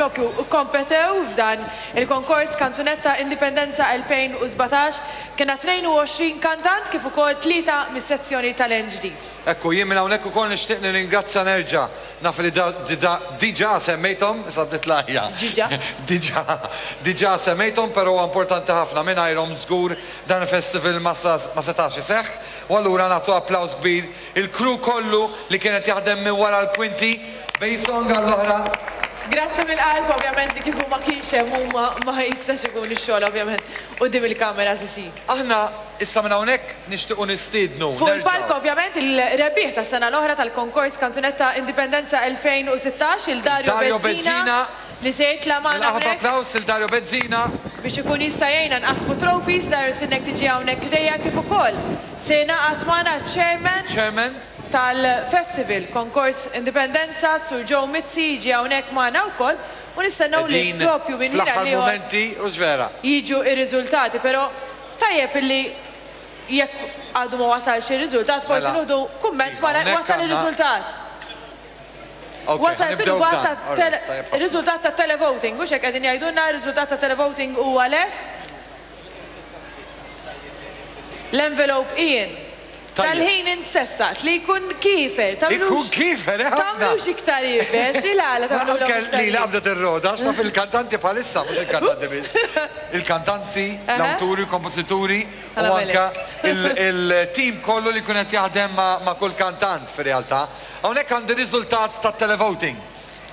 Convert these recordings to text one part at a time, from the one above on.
propju kompetew f'dan il-konkors Kanzunetta Indipendenza 2017 kena 22 kantant kif ukoll 3 mis-sezzjoni tal-ġdid. Ekku, jien minn hawnhekk ukoll nixtieq nirringrazzja nerġa' naf li diġà semmejthom, issa titlajja. Diġà semmejthom, però importanti ħafna mingħajrhom żgur dan il-festival ma setax iseħħ, u allura nagħtu applaws kbir il-crew kollu li kienet jaħdem minn wara l-kwinti bejsong għall-oħra. Grazzi mill-qalb, ovvjament, li kieku ma kienx hemm ma jistax ikun ix-xogħol, ovvjament, quddiem il-kamera sisi. Aħna issa minn hawnhekk nixtiequ nistiednu. Fuq il-palk, ovvjament, il-rebbieħ tas-sena l-oħra tal-konkors Kanzunetta Indipendenza 2016 il-Dario Bezzina li se jitla' magħna hawnhekk. Applaws il-Dario Bezzina biex ikun jista' jgħinna nqasmu trophies Dario sinnek tiġi hawnhekk dejja kif ukoll se jingħaqad magħna chairman tal-festival Konkors Indipendenza Sur Joe Mizzi jiġi hawnhekk magħna wkoll u nistennew li proprju minn hina li jiġu ir-riżultati, però tajjeb illi jekk għadu ma wasalx ir-riżultat forsi nieħdu kumment wara wasal ir-riżultat. Wasal ir-riżultat tat televoting, mhux hekk qegħdin jgħidulna r-riżultat tat televoting huwa lest. L-envelope qiegħed. Tal-ħin instessat li jkun kifer. Ikun kifer, tamlux iktar jibes, il-għala tamlux iktar. Li qabdet ir-roda, xna fil-kantanti palissa, mux il-kantanti bis. Il-kantanti, l-awturi, komposituri, u anka il-team kollu li kunet jaħdem ma' kull kantant fil-realtà. Għonek għandi riżultat ta' televoting.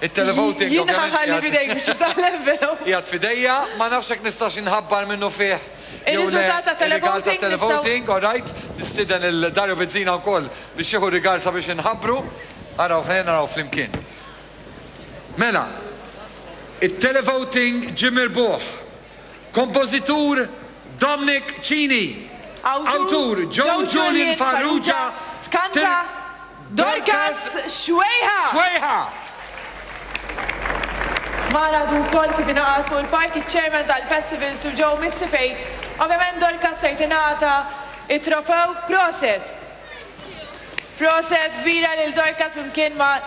Il-televoting, jina ħalli fidejk biex tal-envelope. Jgħat fidejja, ma nafxek nistax inħabbar minnu fih. Il-riżultat ta' televoting, all right, nistiden il-Dario Bezzina wkoll biex jieħu rigal sabiex inħabbru, araw f'ħin araw flimkien. Mela, il-televoting ġimir Buħ, kompożitur Dominic Cini, awtur Joe Julian Farrugia, kanta Dorcas Xwejha. Mara du kol kif inaqat fuq il-park il-chairman tal-festival Sur Joe Mizzi fejn ovvjament Dorcas se jtingħata it-trofew proset. Proset kbira lil Dorcas flimkien ma'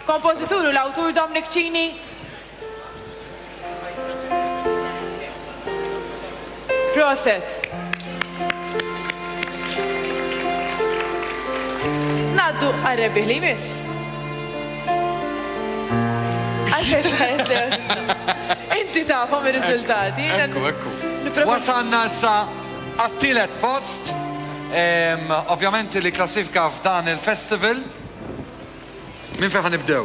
kompożitur u l-awtur Dominic Cini. Proset. Naddu għal-rebbieħ li jmiss. Inti tafhom ir-riżultati. Ekku. Wasanna issa għat-tielet post, ovvjament li klassifika f'dan il-festival. Min fejn ħanibdew?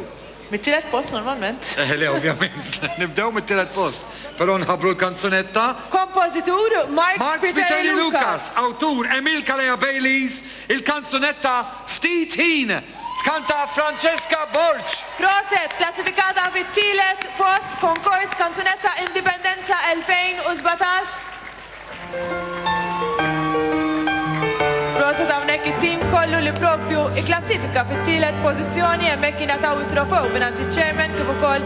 Mit-tielet post normalment. Le, ovvjament. Nibdew mit-tielet post. Però nħabbru l-kanzunetta. Kompożitur Mark Spiteri Lucas. Awtur Emil Kaleja Baileys. Il-kanzunetta Ftit Ħin. Tkanta Francesca Borġ. Proset, klassifikata fit-tielet post konkors Kanzunetta Indipendenza 2017. Proset hawnhekk it-tim kollu li propju ikklassifika fit-tielet pożizzjoni hemmhekk jingħataw it-trofew mingħand iċ-chairman kif ukoll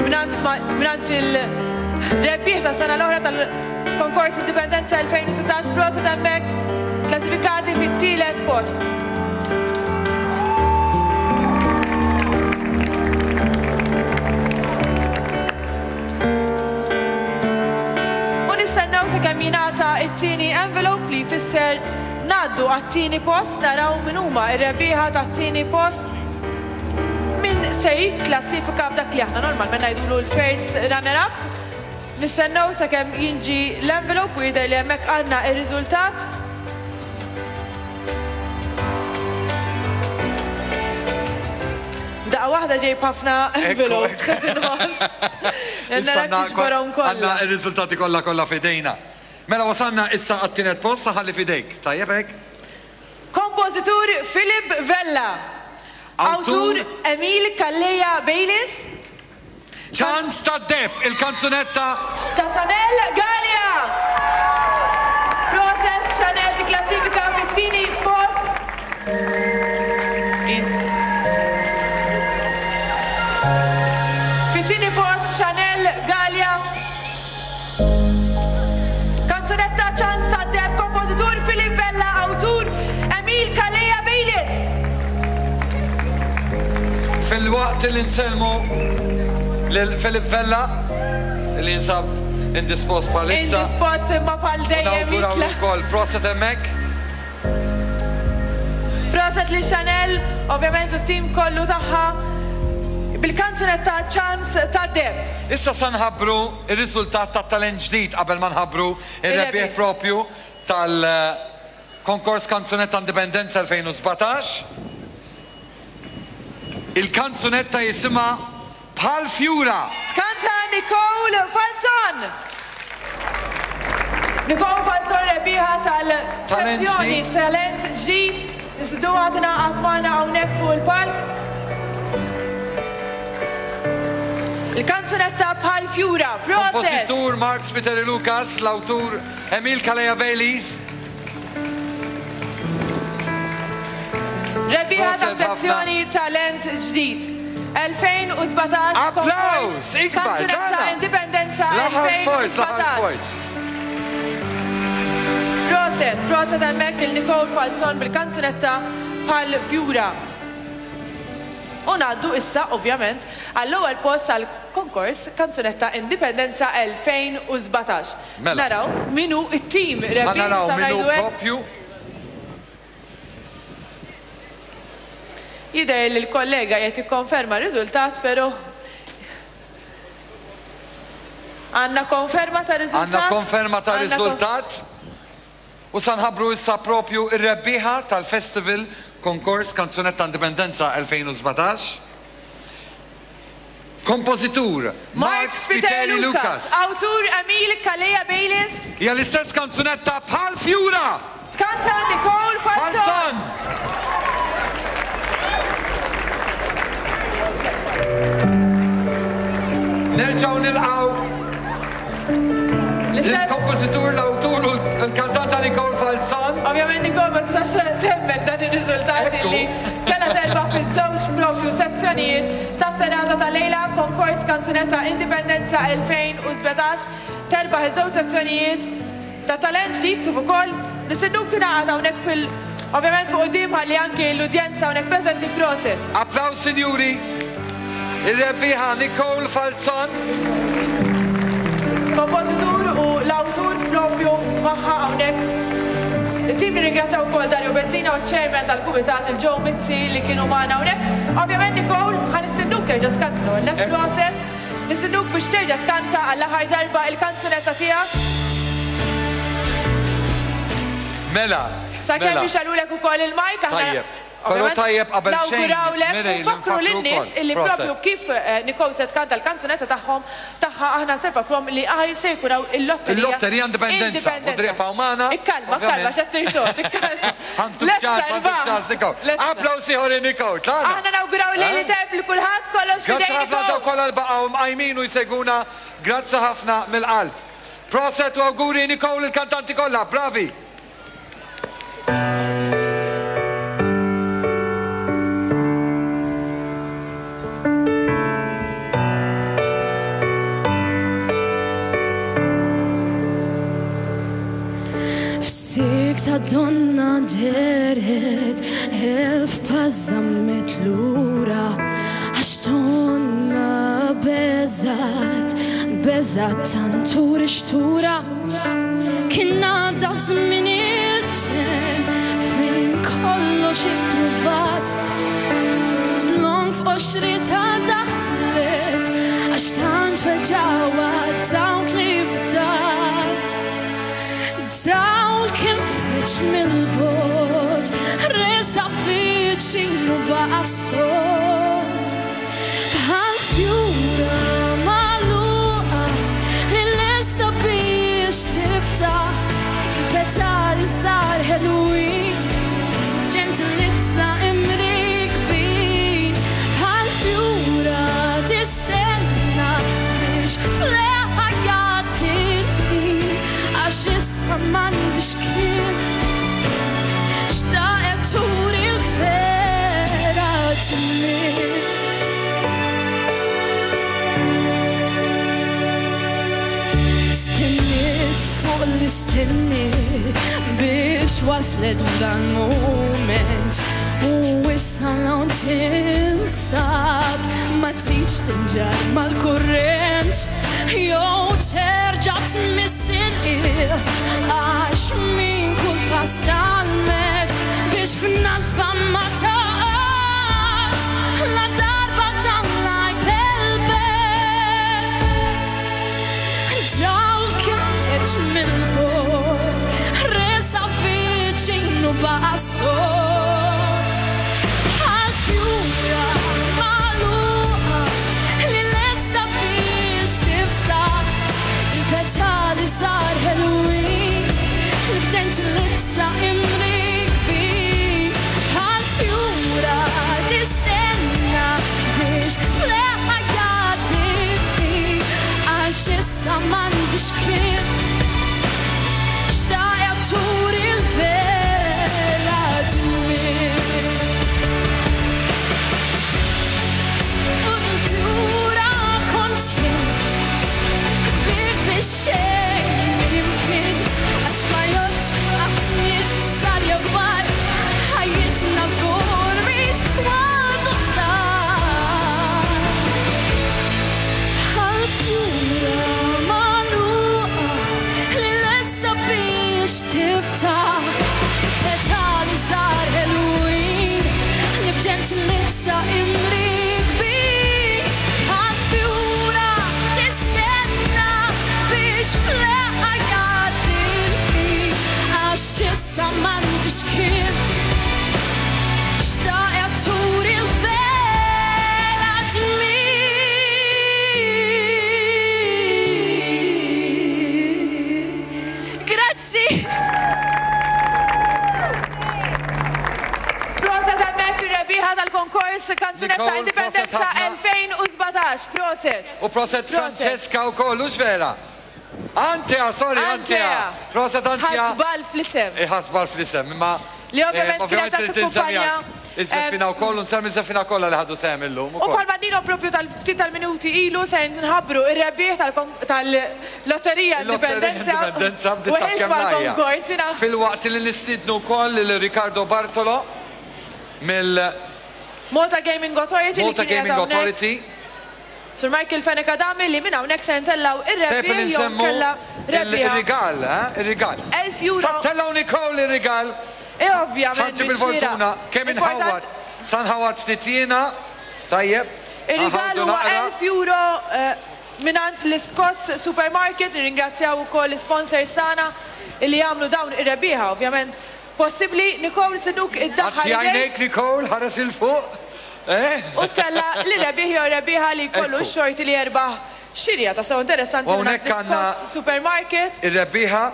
mingħand il-rebbieħ tas-sena l-oħra tal-konkors Indipendenza 2016. Proset hemmhekk klassifikati fit-tielet post. Nistennew sakemm jingħata t-tieni envelope li jfisser ngħaddu għat-tieni post naraw min huma r-rebbieħa tat-tieni post min se jikklassifika f'dak li aħna normalment ngħidulu l-first runner-up. Nistennew sakemm jinġi l-envelope u jidher li hemmhekk għandna r-riżultat. Daqqa waħda ġejb ħafna envelopes qed inħoss. Għanna il-rizultati kollha fidejna. Mela wasanna issa għat-tielet post ħalli fidejk. Tajjeb hekk. Kompożitur Philip Vella. Awtur Emil Kaleja Baileys. ċans ta' Depp, il-kanzunetta ta' Chanel Galia. Proset Chanel di klassifika fit-tieni post. Fit-tieni post Chanel Galia. Kanzunetta ċans ta' Depp, kompożitur Philip Vella, awtur Emil Kaleja Baileys. Fil-waqt li nselmu Filip Vella, li jinsab indispost bħalissa. Indispost imma bħal dejjem jitla. Proset emmek. Proset li Chanel, ovvjament u tim kollu taħħa bil-kanzunetta ċans ta' deb. Issa sanħabru il-riżultat ta' talent ġdid qabel ma nħabru il-rebbieħ propju tal-konkors kanzunetta Indipendenza 2017. Il-kanzunetta jisima Bħal Fjura. Tkanta Nicole Falzon. Nicole Falzon rebbieħa tal-sezzjoni talent ġdid. Nisiduha tingħaqad magħna hawnhekk fuq il-palk. Il-kanzunetta Bħal Fjura, proset! Kompositur Mark Spiteri Lucas, l-autur Emil Kaleja Baileys. Rebbieħa ta' sezzjoni talent ġdid. 2017. Applaus! Ikbar! Kanzunetta Indipendenza 2017. Proset hemmhekk il-Nicole Falzon bil-kanzunetta Bħal Fjura. U ngħaddu issa, ovvjament, għall-ewwel post għall-konkors kanzunetta Indipendenza 2017. Naraw minu it-tim rebbieħ sa ngħidu hekk. Jidher li l-kollega qed jikkonferma r-riżultat, però għandna konferma ta' riżultat. Għandna konferma ta' riżultat. U sanħabru issa propju ir-rebbieħa tal-Festival Konkors Kanzunetta Indipendenza 2017. Kompożitur Mark Spiteri Lucas. Awtur Emil Kaleja Baileys. Hija l-istess kanzunetta Bħal Fjura. Tkanta Nicole Falzon. Nerġgħu nilqgħu il-kompożitur, l-awtur u l-kantanta Nicole Falzon. Ovvjament Nicole ma tistax temmen dan ir-riżultati li kellha terbaħ fiż-żewġ propju sezzjonijiet ta' serata ta' lejla konkors kanzunetta Indipendenza 2017. Terbaħ iż-żewġ sezzjonijiet ta' talent ġdid kif ukoll nistennuk tingħaqad hawnhekk ovvjament fuq quddiem ħalli anke l-udjenza hawnhekk preżenti proset. Applaws sinjuri. Ir-rebbieħa Nicole Falzon. Kompożitur u l-awtur propju magħha hawnhekk. Il-tim nirringrazzjaw ukoll Dario Benzina u ċ-chairman tal-Kumitat il-Joe Mizzi li kienu magħna hawnhekk. Ovvjament Nicole ħanistennuk terġa' tkanta l-lef proset. Nistennuk biex terġa' tkanta għall-aħħar darba il-kanzunetta tiegħek. Mela. Sakemm biex għalulek ukoll il-majk. Però tajjeb qabel xejn. Fakru lin-nies illi propju kif Nicole se tkanta l-kanzunetta tagħha aħna nserfakrom li se jkunu il-lotterija. Il-lotterija Indipendenza. Fodriqa umana. Ikkalma, xattirtot, ikkalma. Applaus ieħor Nicole. Aħna nawguraw li tajb li kulħadd kollox fidejn. Grazzi ħafna daw kollha l-baqgħu mqajmin u jseguna. Grazzi ħafna mill-qalb. Proset u awguri Nicole il-kantanti kollha. Bravi. Ta' donna deret, elf pażammet lura, għax donna beżat tantur ixtura, kien għadda żmien il-ġen fejn kollox ippruvat, tlon f'qoxri ta' daħlet, għax tant weġġawa dawk li fdat. Dawl kien fiċ mill-bot, resa fiċinu baqa sot. Bħal fjura magħluqa li lesta biex tiftaħ, petali żgħar ħelwin, ġentilizza imrikbin. Bħal fjura tistenna biex fleħa jagħtilin, għax issa m'għandix kliem, xtaqet turi l-vera ġmien. Stennit fuq li stennit biex waslet f'dan moment, U issa law tinsab ma tridx tinġar mal-kurrent jew terġa' tmissil għax min kull pass tal-met biex f'nasba ma taqax la darba tal-laj pelbet dawl kien feċ mill-bot resa viċinu baqsot Bħal fjura magħluqa li lesta biex tiftaħ il-petali sar ħelwin li b'ġentilezza imrikbin Bħal fjura tistenna biex fleħħa jgħaddi għax issa m'għandix kliem xtaqja tur il-vera ġmien U l-fjura kont jien kbir bix-xejn jimkien għax ma jgħodx aħniġ sar jew kbar ħajjitna żgur biex waqtu sar Bħal fjura magħluqa li lesta biex tiftaħ petali sar ħelwin li b'ġentilezza imrikbin Bħal fjura tistenna biex fleħħa jgħaddi għax issa m'għandix kien xtaqja tur il-vera ġmien Grazzi! Proset għal-mek rebbieħa tal-konkors kanzunetta Nicole, Indipendenza proset ħafna. 2017. Proset. U proset Francesca u kollu ġvera. Antea, sorry, Antea. Proset Antea. Ħasbal fl-isem. Ħasbal fl-isem, imma... Li ovvjament kienet ta' kumpanja. Iż-żeffina u kollu, nsem iż-żeffina kolla li ħadu sem illum. U bħal Mandino propju tal-ftit tal-minuti ilu se nħabru ir-rebbieħ tal-Lotterija Indipendenza. U għed mal-konkors. Fil-waqt li nistidnu koll il-Ricardo Bartolo mill Malta Gaming Authority. Malta Gaming Authority. Sur Michael Feneka Dami li minna unek se ntellaw ir-rebbieħ jew kella rebbieħa. Il-rigal, il-rigal. 1000 euro. Sattellaw Nicole il-rigal. Ovvjament. ħanġi bil-fortuna. Kemm inħawad? Sanħawad ftitjina. Tajjeb. Ir-rigal huwa 1000 euro minant l-Scots Supermarket. Ringrazzjaw ukoll l-sponsor sana li jagħmlu dawn ir-rebbieħa. Ovvjament possibbli Nicole Sinuk id-daħħal. Għajnek Nicole ħares il-fuq. U tella li rebbieħ jew rebbieħa li kollu x-xorti li jerbaħ xirja ta' sew interessanti minant l-Scots Supermarket. Ir-rebbieħa.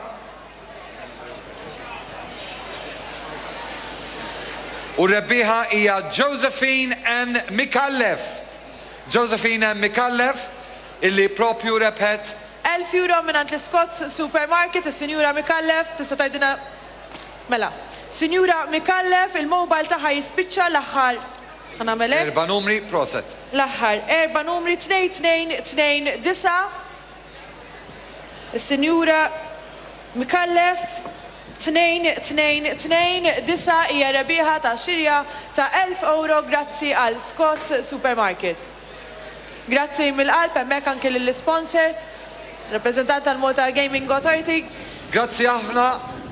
U rebbieħa hija Josephine N. Mikallef. Josephine N. Mikallef, illi propju rebħet 1000 euro minant l-Scots Supermarket, is-Sinjura Mikallef, tista' tgħidilna mela. Sinjura Mikallef, il-mobile tagħha jispiċċa l-aħħar ħanamelek. 4 numri, proset. L-aħħar 4 numri 2229. Is-Sinjura Mikallef 2229 hija rebbieħa ta' xirja ta' 1000 euro grazzi għal Scots Supermarket. Grazzi mill-qalb hemmhekk anke lill-sponsor, rappreżentant tal-Malta Gaming Authority. Grazzi ħafna.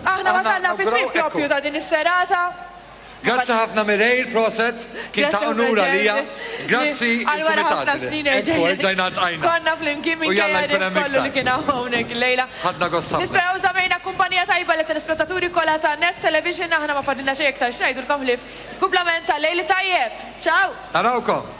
Aħna wasalna fit-tmiem propju ta' din is-serata. Grazzi ħafna Mirejl, proset, kien ta' onura lija. Grazzi għal-wara ħafna snin ġajna tajna. Konna fl-imkien minn kajja kollu li kien hawnhekk lejla. Ħadna gosta. Nisperaw żamejna kumpanija tajba li telespettaturi kollha ta' Net Television aħna ma fadilna xejn iktar xnajdulkom li kumplament ta' lejli tajjeb. Ciao. Narawkom.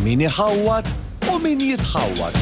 Min iħawwad u min jitħawwad.